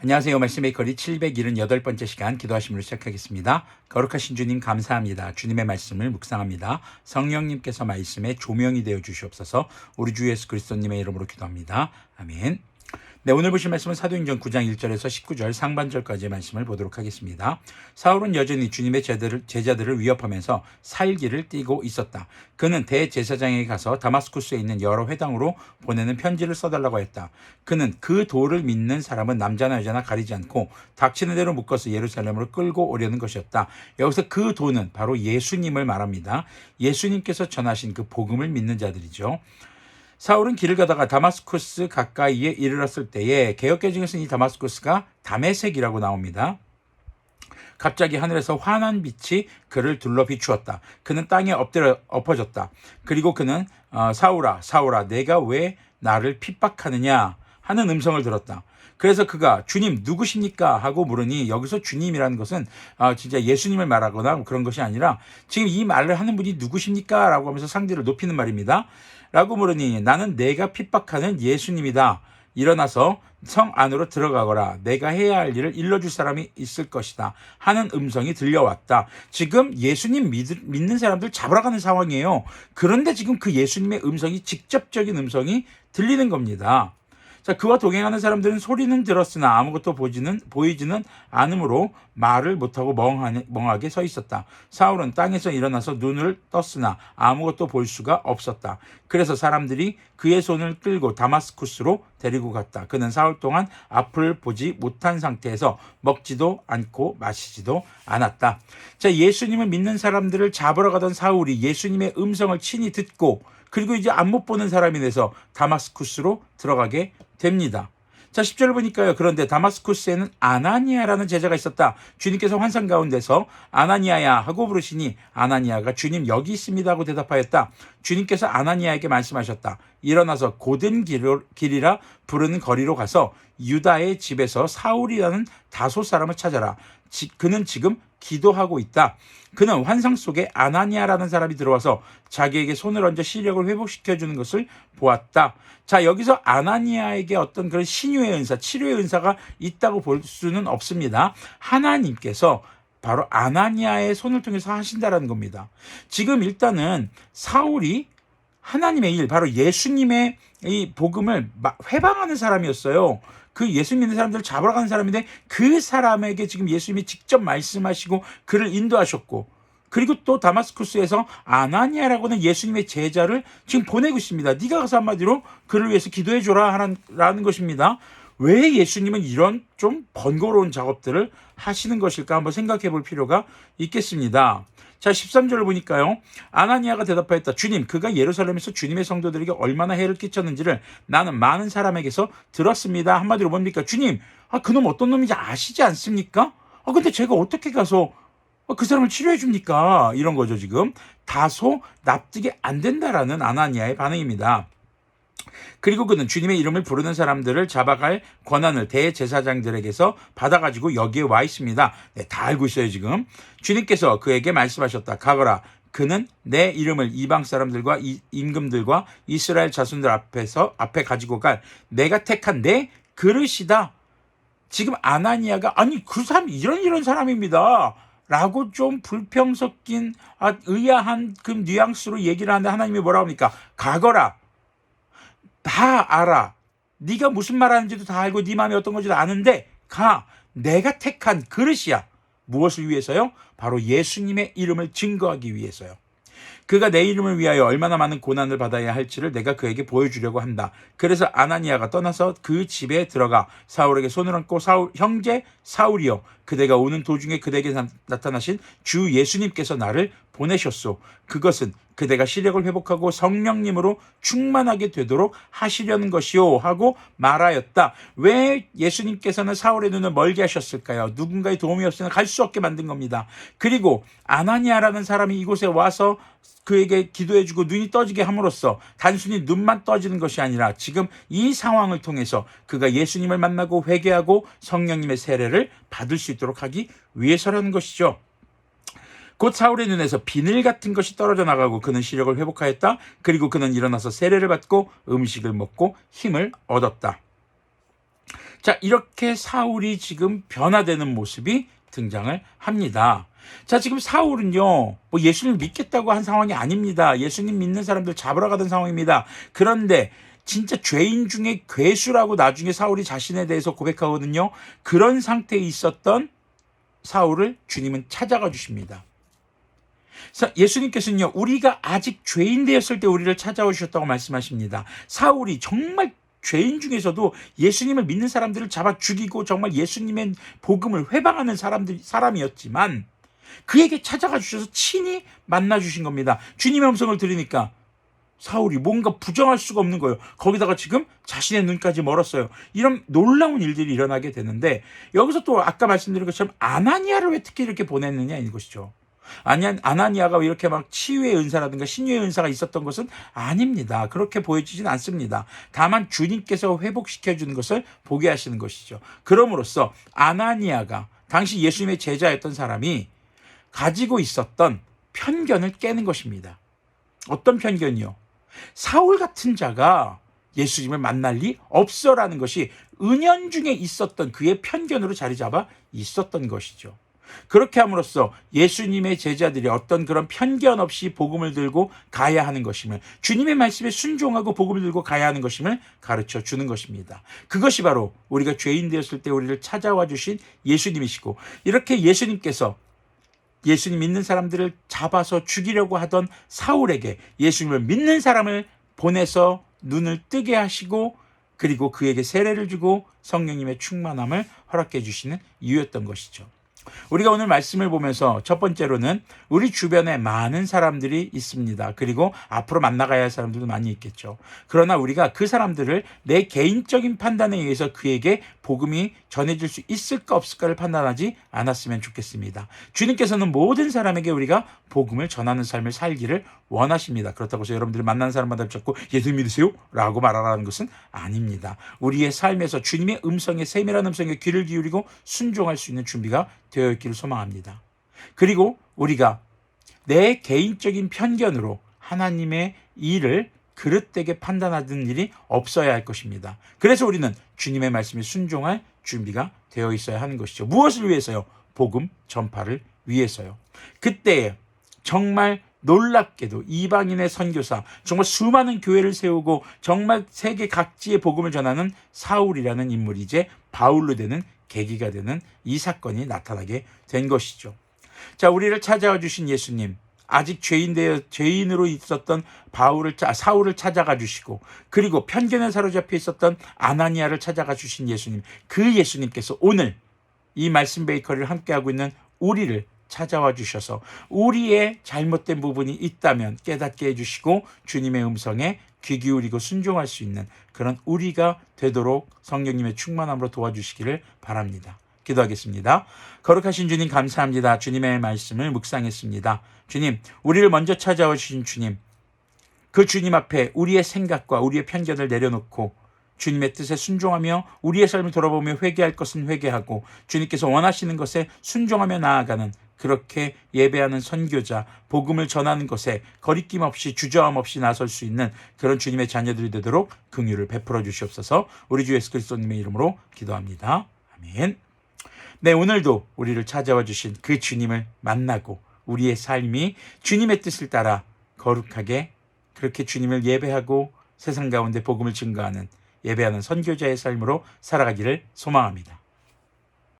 안녕하세요. 말씀의 거리 778번째 시간 기도하심으로 시작하겠습니다. 거룩하신 주님 감사합니다. 주님의 말씀을 묵상합니다. 성령님께서 말씀에 조명이 되어 주시옵소서. 우리 주 예수 그리스도님의 이름으로 기도합니다. 아멘. 네, 오늘 보실 말씀은 사도행전 9장 1절에서 19절 상반절까지의 말씀을 보도록 하겠습니다. 사울은 여전히 주님의 제자들을 위협하면서 살기를 띠고 있었다. 그는 대제사장에게 가서 다마스쿠스에 있는 여러 회당으로 보내는 편지를 써달라고 했다. 그는 그 도를 믿는 사람은 남자나 여자나 가리지 않고 닥치는 대로 묶어서 예루살렘으로 끌고 오려는 것이었다. 여기서 그 도는 바로 예수님을 말합니다. 예수님께서 전하신 그 복음을 믿는 자들이죠. 사울은 길을 가다가 다마스쿠스 가까이에 이르렀을 때에 개역개 중에서는 이 다마스쿠스가 다메섹이라고 나옵니다. 갑자기 하늘에서 환한 빛이 그를 둘러 비추었다. 그는 땅에 엎어졌다. 그리고 그는 사울아 사울아 내가 왜 나를 핍박하느냐 하는 음성을 들었다. 그래서 그가 주님 누구십니까 하고 물으니 여기서 주님이라는 것은 진짜 예수님을 말하거나 그런 것이 아니라 지금 이 말을 하는 분이 누구십니까 라고 하면서 상대를 높이는 말입니다. 라고 물으니 나는 내가 핍박하는 예수님이다. 일어나서 성 안으로 들어가거라. 내가 해야 할 일을 일러줄 사람이 있을 것이다. 하는 음성이 들려왔다. 지금 예수님 믿는 사람들 잡으러 가는 상황이에요. 그런데 지금 그 예수님의 음성이 직접적인 음성이 들리는 겁니다. 자, 그와 동행하는 사람들은 소리는 들었으나 아무것도 보이지는 않으므로 말을 못하고 멍하게 서 있었다. 사울은 땅에서 일어나서 눈을 떴으나 아무것도 볼 수가 없었다. 그래서 사람들이 그의 손을 끌고 다마스쿠스로 데리고 갔다. 그는 사흘 동안 앞을 보지 못한 상태에서 먹지도 않고 마시지도 않았다. 자, 예수님을 믿는 사람들을 잡으러 가던 사울이 예수님의 음성을 친히 듣고 그리고 이제 안 못 보는 사람이 돼서 다마스쿠스로 들어가게 됩니다. 자, 10절을 보니까요. 그런데 다마스쿠스에는 아나니아라는 제자가 있었다. 주님께서 환상 가운데서 아나니아야 하고 부르시니 아나니아가 주님 여기 있습니다 하고 대답하였다. 주님께서 아나니아에게 말씀하셨다. 일어나서 고된 길이라 부르는 거리로 가서 유다의 집에서 사울이라는 다소 사람을 찾아라. 그는 지금 기도하고 있다. 그는 환상 속에 아나니아라는 사람이 들어와서 자기에게 손을 얹어 시력을 회복시켜주는 것을 보았다. 자, 여기서 아나니아에게 어떤 그런 신유의 은사, 치료의 은사가 있다고 볼 수는 없습니다. 하나님께서 바로 아나니아의 손을 통해서 하신다라는 겁니다. 지금 일단은 사울이 하나님의 일, 바로 예수님의 이 복음을 회방하는 사람이었어요. 그 예수 믿는 사람들을 잡으러 가는 사람인데 그 사람에게 지금 예수님이 직접 말씀하시고 그를 인도하셨고 그리고 또 다마스쿠스에서 아나니아라고는 예수님의 제자를 지금 보내고 있습니다. 네가 가서 한마디로 그를 위해서 기도해 줘라 라는 것입니다. 왜 예수님은 이런 좀 번거로운 작업들을 하시는 것일까 한번 생각해 볼 필요가 있겠습니다. 자, 13절을 보니까요. 아나니아가 대답하였다. 주님, 그가 예루살렘에서 주님의 성도들에게 얼마나 해를 끼쳤는지를 나는 많은 사람에게서 들었습니다. 한마디로 뭡니까? 주님, 그놈 어떤 놈인지 아시지 않습니까? 근데 제가 어떻게 가서 그 사람을 치료해 줍니까? 이런 거죠, 지금. 다소 납득이 안 된다라는 아나니아의 반응입니다. 그리고 그는 주님의 이름을 부르는 사람들을 잡아갈 권한을 대제사장들에게서 받아가지고 여기에 와 있습니다. 네, 다 알고 있어요, 지금. 주님께서 그에게 말씀하셨다. 가거라. 그는 내 이름을 이방 사람들과 임금들과 이스라엘 자손들 앞에 가지고 갈 내가 택한 내 그릇이다. 지금 아나니아가 아니 그 사람 이런 사람입니다. 라고 좀 불평 섞인 의아한 그 뉘앙스로 얘기를 하는데 하나님이 뭐라고 합니까? 가거라. 다 알아. 네가 무슨 말하는지도 다 알고 네 마음이 어떤 건지도 아는데 가. 내가 택한 그릇이야. 무엇을 위해서요? 바로 예수님의 이름을 증거하기 위해서요. 그가 내 이름을 위하여 얼마나 많은 고난을 받아야 할지를 내가 그에게 보여주려고 한다. 그래서 아나니아가 떠나서 그 집에 들어가 사울에게 손을 얹고 형제 사울이여 그대가 오는 도중에 그대에게 나타나신 주 예수님께서 나를 보내셨소. 그것은 그대가 시력을 회복하고 성령님으로 충만하게 되도록 하시려는 것이요 하고 말하였다. 왜 예수님께서는 사울의 눈을 멀게 하셨을까요? 누군가의 도움이 없으면 갈 수 없게 만든 겁니다. 그리고 아나니아라는 사람이 이곳에 와서 그에게 기도해주고 눈이 떠지게 함으로써 단순히 눈만 떠지는 것이 아니라 지금 이 상황을 통해서 그가 예수님을 만나고 회개하고 성령님의 세례를 받을 수 있도록 하기 위해서라는 것이죠. 곧 사울의 눈에서 비늘 같은 것이 떨어져 나가고 그는 시력을 회복하였다. 그리고 그는 일어나서 세례를 받고 음식을 먹고 힘을 얻었다. 자, 이렇게 사울이 지금 변화되는 모습이 등장을 합니다. 자, 지금 사울은요, 뭐 예수님을 믿겠다고 한 상황이 아닙니다. 예수님 믿는 사람들 잡으러 가던 상황입니다. 그런데 진짜 죄인 중에 괴수라고 나중에 사울이 자신에 대해서 고백하거든요. 그런 상태에 있었던 사울을 주님은 찾아가 주십니다. 예수님께서는요, 우리가 아직 죄인 되었을 때 우리를 찾아오셨다고 말씀하십니다. 사울이 정말 죄인 중에서도 예수님을 믿는 사람들을 잡아 죽이고 정말 예수님의 복음을 회방하는 사람이었지만 그에게 찾아가 주셔서 친히 만나 주신 겁니다. 주님의 음성을 들으니까 사울이 뭔가 부정할 수가 없는 거예요. 거기다가 지금 자신의 눈까지 멀었어요. 이런 놀라운 일들이 일어나게 되는데, 여기서 또 아까 말씀드린 것처럼 아나니아를 왜 특히 이렇게 보냈느냐 이것이죠. 아나니아가 이렇게 막 치유의 은사라든가 신유의 은사가 있었던 것은 아닙니다. 그렇게 보여지진 않습니다. 다만 주님께서 회복시켜주는 것을 보게 하시는 것이죠. 그럼으로써 아나니아가 당시 예수님의 제자였던 사람이 가지고 있었던 편견을 깨는 것입니다. 어떤 편견이요? 사울 같은 자가 예수님을 만날 리 없어라는 것이 은연중에 있었던 그의 편견으로 자리 잡아 있었던 것이죠. 그렇게 함으로써 예수님의 제자들이 어떤 그런 편견 없이 복음을 들고 가야 하는 것임을, 주님의 말씀에 순종하고 복음을 들고 가야 하는 것임을 가르쳐 주는 것입니다. 그것이 바로 우리가 죄인 되었을 때 우리를 찾아와 주신 예수님이시고, 이렇게 예수님께서 예수님 믿는 사람들을 잡아서 죽이려고 하던 사울에게 예수님을 믿는 사람을 보내서 눈을 뜨게 하시고, 그리고 그에게 세례를 주고 성령님의 충만함을 허락해 주시는 이유였던 것이죠. 우리가 오늘 말씀을 보면서 첫 번째로는 우리 주변에 많은 사람들이 있습니다. 그리고 앞으로 만나가야 할 사람들도 많이 있겠죠. 그러나 우리가 그 사람들을 내 개인적인 판단에 의해서 그에게 복음이 전해질 수 있을까 없을까를 판단하지 않았으면 좋겠습니다. 주님께서는 모든 사람에게 우리가 복음을 전하는 삶을 살기를 원하십니다. 그렇다고 해서 여러분들이 만나는 사람마다 자꾸 예수 믿으세요? 라고 말하라는 것은 아닙니다. 우리의 삶에서 주님의 음성에, 세밀한 음성에 귀를 기울이고 순종할 수 있는 준비가 되어 있기를 소망합니다. 그리고 우리가 내 개인적인 편견으로 하나님의 일을 그릇되게 판단하는 일이 없어야 할 것입니다. 그래서 우리는 주님의 말씀에 순종할 준비가 되어 있어야 하는 것이죠. 무엇을 위해서요? 복음 전파를 위해서요. 그때에 정말 놀랍게도 이방인의 선교사, 정말 수많은 교회를 세우고 정말 세계 각지의 복음을 전하는 사울이라는 인물이 이제 바울로 되는 계기가 되는 이 사건이 나타나게 된 것이죠. 자, 우리를 찾아와 주신 예수님, 아직 죄인으로 있었던 사울을 찾아가 주시고, 그리고 편견에 사로잡혀 있었던 아나니아를 찾아가 주신 예수님, 그 예수님께서 오늘 이 말씀 베이커리를 함께하고 있는 우리를 찾아와 주셔서 우리의 잘못된 부분이 있다면 깨닫게 해주시고 주님의 음성에 귀 기울이고 순종할 수 있는 그런 우리가 되도록 성령님의 충만함으로 도와주시기를 바랍니다. 기도하겠습니다. 거룩하신 주님 감사합니다. 주님의 말씀을 묵상했습니다. 주님, 우리를 먼저 찾아와 주신 주님, 그 주님 앞에 우리의 생각과 우리의 편견을 내려놓고 주님의 뜻에 순종하며 우리의 삶을 돌아보며 회개할 것은 회개하고 주님께서 원하시는 것에 순종하며 나아가는, 그렇게 예배하는 선교자, 복음을 전하는 것에 거리낌 없이 주저함 없이 나설 수 있는 그런 주님의 자녀들이 되도록 긍휼을 베풀어 주시옵소서. 우리 주 예수 그리스도님의 이름으로 기도합니다. 아멘. 네, 오늘도 우리를 찾아와 주신 그 주님을 만나고 우리의 삶이 주님의 뜻을 따라 거룩하게 그렇게 주님을 예배하고 세상 가운데 복음을 증거하는 예배하는 선교자의 삶으로 살아가기를 소망합니다.